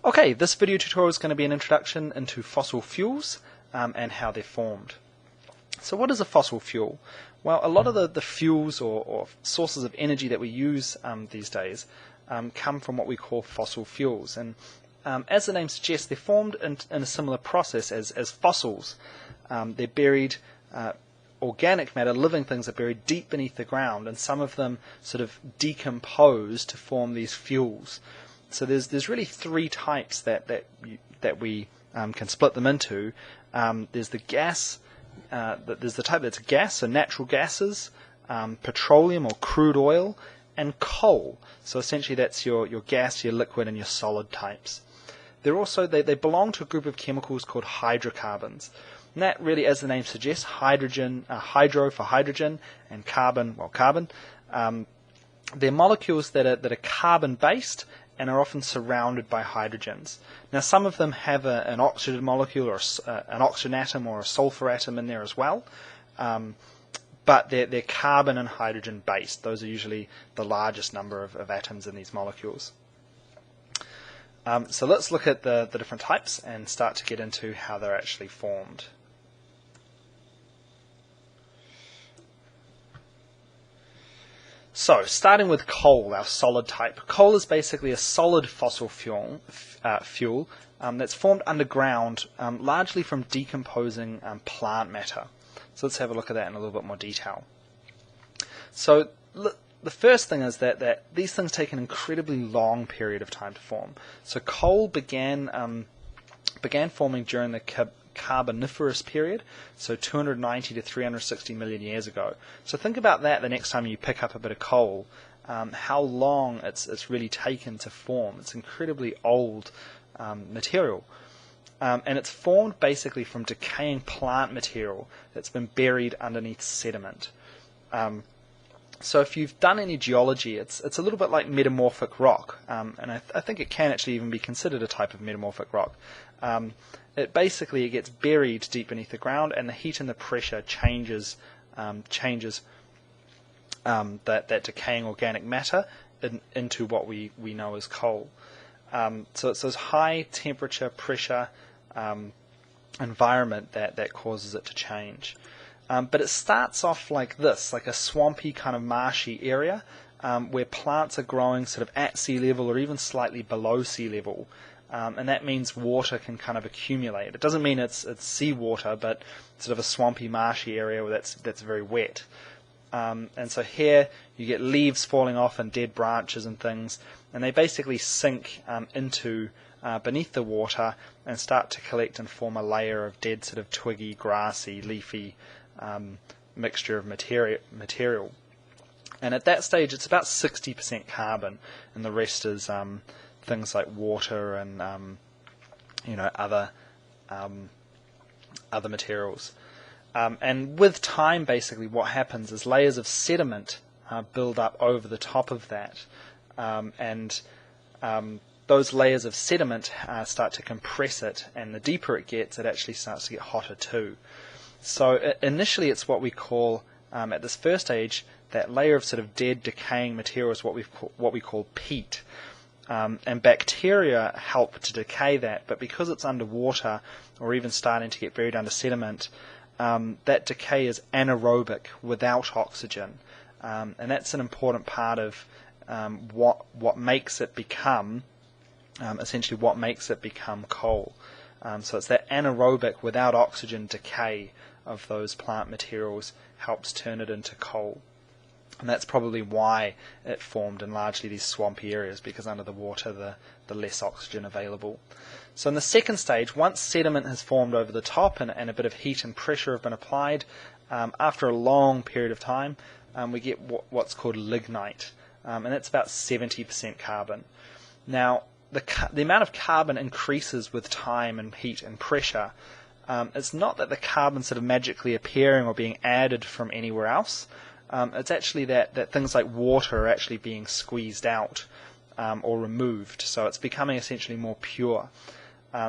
Okay, this video tutorial is going to be an introduction into fossil fuels and how they're formed. So what is a fossil fuel? Well, a lot of the fuels or sources of energy that we use these days come from what we call fossil fuels. And as the name suggests, they're formed in a similar process as fossils. They're buried, organic matter, living things are buried deep beneath the ground, and some of them sort of decompose to form these fuels. So there's really three types that we can split them into. There's the gas. There's the type that's gas, so natural gases, petroleum or crude oil, and coal. So essentially that's your gas, your liquid, and your solid types. They're also they belong to a group of chemicals called hydrocarbons. And that really, as the name suggests, hydrogen, hydro for hydrogen, and carbon, well, carbon. They're molecules that are carbon-based and are often surrounded by hydrogens. Now, some of them have an oxygen molecule or an oxygen atom or a sulfur atom in there as well, but they're carbon and hydrogen based. Those are usually the largest number of atoms in these molecules. So let's look at the different types and start to get into how they're actually formed. So, starting with coal, our solid type. Coal is basically a solid fossil fuel that's formed underground, largely from decomposing plant matter. So let's have a look at that in a little bit more detail. So the first thing is that these things take an incredibly long period of time to form. So coal began forming during the Carboniferous period, so 290 to 360 million years ago. So think about that the next time you pick up a bit of coal, how long it's really taken to form. It's incredibly old material. And it's formed basically from decaying plant material that's been buried underneath sediment. So if you've done any geology, it's a little bit like metamorphic rock, and I think it can actually even be considered a type of metamorphic rock. It gets buried deep beneath the ground, and the heat and the pressure changes that decaying organic matter into what we know as coal. So it's this high temperature, pressure environment that causes it to change. But it starts off like this, like a swampy kind of marshy area where plants are growing sort of at sea level or even slightly below sea level. And that means water can kind of accumulate. It doesn't mean it's seawater, but sort of a swampy, marshy area where that's very wet. And so here you get leaves falling off and dead branches and things, and they basically sink into beneath the water and start to collect and form a layer of dead sort of twiggy, grassy, leafy mixture of material. And at that stage it's about 60% carbon, and the rest is things like water and other materials. And with time, basically, what happens is layers of sediment build up over the top of that, and those layers of sediment start to compress it, and the deeper it gets, it actually starts to get hotter too. So initially, it's what we call at this first stage, that layer of sort of dead, decaying material is what we call peat. And bacteria help to decay that, but because it's underwater or even starting to get buried under sediment, that decay is anaerobic, without oxygen, and that's an important part of what makes it become essentially what makes it become coal. So it's that anaerobic, without oxygen decay of those plant materials helps turn it into coal. And that's probably why it formed in largely these swampy areas, because under the water the less oxygen available. So in the second stage, once sediment has formed over the top and a bit of heat and pressure have been applied, after a long period of time, we get what's called lignite, and that's about 70% carbon. Now, the amount of carbon increases with time and heat and pressure. It's not that the carbon's sort of magically appearing or being added from anywhere else. It's actually that things like water are actually being squeezed out or removed, so it's becoming essentially more pure.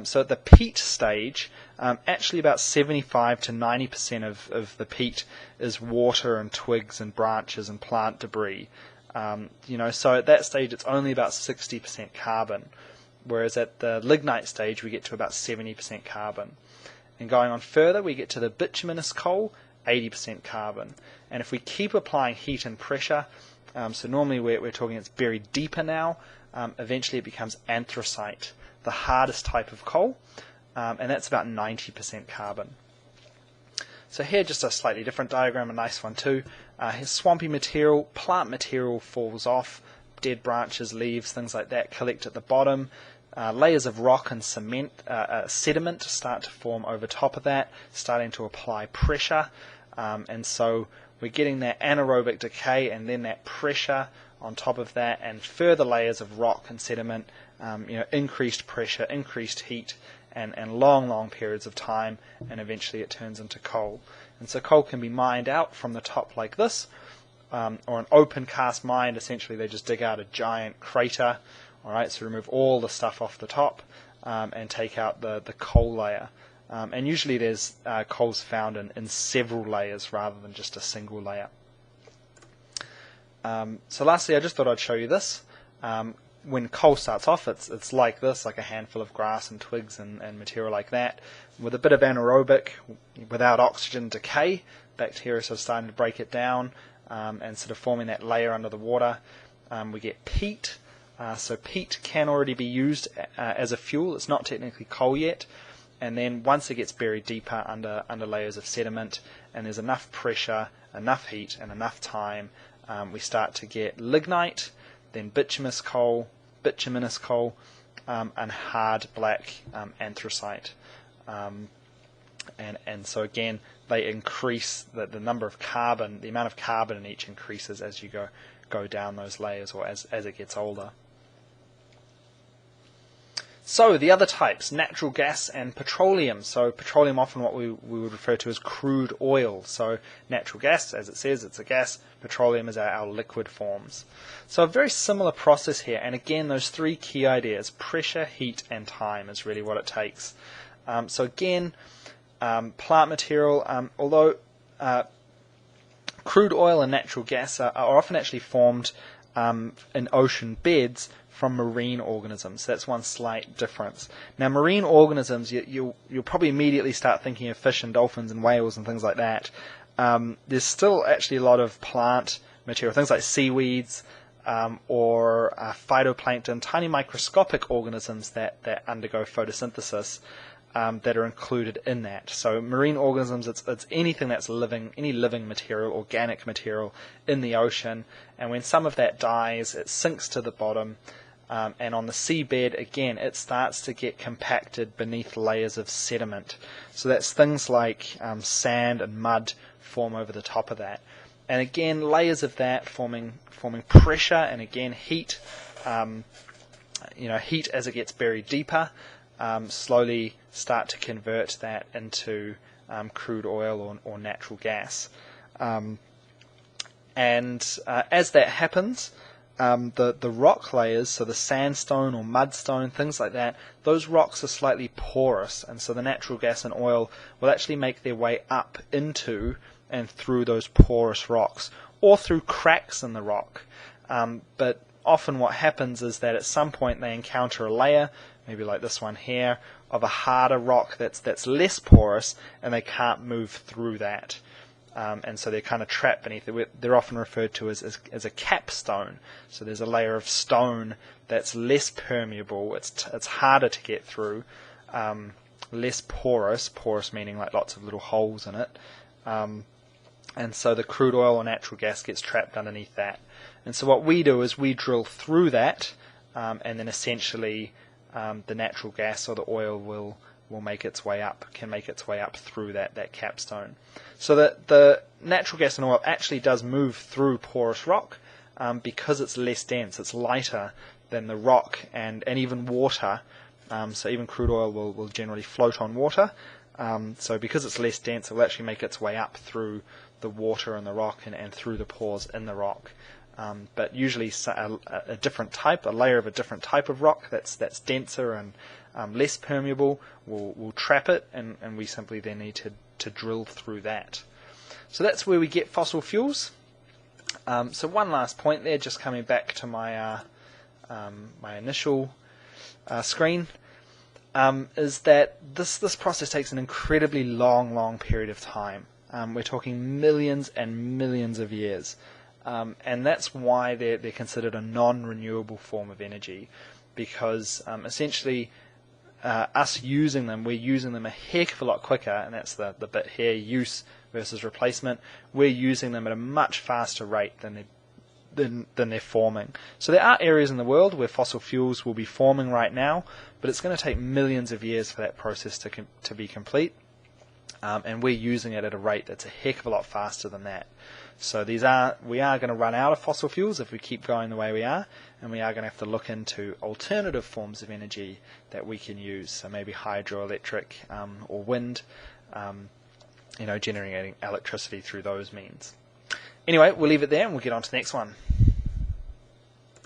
So at the peat stage, actually about 75 to 90% of the peat is water and twigs and branches and plant debris. So at that stage it's only about 60% carbon. whereas at the lignite stage we get to about 70% carbon. And going on further, we get to the bituminous coal, 80% carbon. And if we keep applying heat and pressure, so normally we're talking it's buried deeper now, eventually it becomes anthracite, the hardest type of coal, and that's about 90% carbon. So here just a slightly different diagram, a nice one too. Here's swampy material, plant material falls off, dead branches, leaves, things like that collect at the bottom. Layers of rock and cement, sediment start to form over top of that, starting to apply pressure, and so we're getting that anaerobic decay and then that pressure on top of that, and further layers of rock and sediment, increased pressure, increased heat, and long periods of time, and eventually it turns into coal. And so coal can be mined out from the top like this, or an open cast mine. Essentially they just dig out a giant crater, alright, so remove all the stuff off the top, and take out the coal layer. And usually there's coals found in several layers rather than just a single layer. So lastly, I just thought I'd show you this. When coal starts off, it's like this, like a handful of grass and twigs and material like that. With a bit of anaerobic, without oxygen decay, bacteria sort of starting to break it down, and sort of forming that layer under the water. We get peat. So peat can already be used as a fuel. It's not technically coal yet. And then once it gets buried deeper under layers of sediment, and there's enough pressure, enough heat, and enough time, we start to get lignite, then bituminous coal, and hard black anthracite. And so again, they increase the number of carbon, the amount of carbon in each increases as you go down those layers, or as it gets older. So the other types, natural gas and petroleum. So petroleum, often what we would refer to as crude oil. So natural gas, as it says, it's a gas. Petroleum is our liquid forms. So a very similar process here. And again, those three key ideas, pressure, heat, and time is really what it takes. So again, plant material, although crude oil and natural gas are often actually formed in ocean beds from marine organisms. That's one slight difference. Now, marine organisms, you'll probably immediately start thinking of fish and dolphins and whales and things like that. There's still actually a lot of plant material, things like seaweeds or phytoplankton, tiny microscopic organisms that undergo photosynthesis that are included in that. So marine organisms, it's anything that's living, any living material, organic material in the ocean, and when some of that dies, it sinks to the bottom. And on the seabed, again, it starts to get compacted beneath layers of sediment. So that's things like sand and mud form over the top of that. And again, layers of that forming pressure, and again, heat. Heat as it gets buried deeper, slowly start to convert that into crude oil or natural gas. And as that happens, the rock layers, so the sandstone or mudstone, things like that, those rocks are slightly porous, and so the natural gas and oil will actually make their way up into and through those porous rocks, or through cracks in the rock. But often what happens is that at some point they encounter a layer, maybe like this one here, of a harder rock that's less porous, and they can't move through that. And so they're kind of trapped beneath it. They're often referred to as a capstone. So there's a layer of stone that's less permeable. It's harder to get through, less porous. Porous meaning like lots of little holes in it. And so the crude oil or natural gas gets trapped underneath that. And so what we do is we drill through that, and then essentially the natural gas or the oil will make its way up, can make its way up through that capstone. So that the natural gas and oil actually does move through porous rock because it's less dense, it's lighter than the rock and even water. So even crude oil will generally float on water. So because it's less dense, it will actually make its way up through the water and the rock and through the pores in the rock. But usually a different type, a layer of a different type of rock that's denser and less permeable will trap it, and we simply then need to drill through that. So that's where we get fossil fuels. So one last point there, just coming back to my my initial screen, is that this process takes an incredibly long period of time. We're talking millions and millions of years. And that's why they're considered a non-renewable form of energy, because essentially us using them, we're using them a heck of a lot quicker, and that's the bit here, use versus replacement. We're using them at a much faster rate than they're forming. So there are areas in the world where fossil fuels will be forming right now, but it's going to take millions of years for that process to be complete. And we're using it at a rate that's a heck of a lot faster than that. So we are going to run out of fossil fuels if we keep going the way we are, and we are going to have to look into alternative forms of energy that we can use. So maybe hydroelectric or wind, generating electricity through those means. Anyway, we'll leave it there and we'll get on to the next one.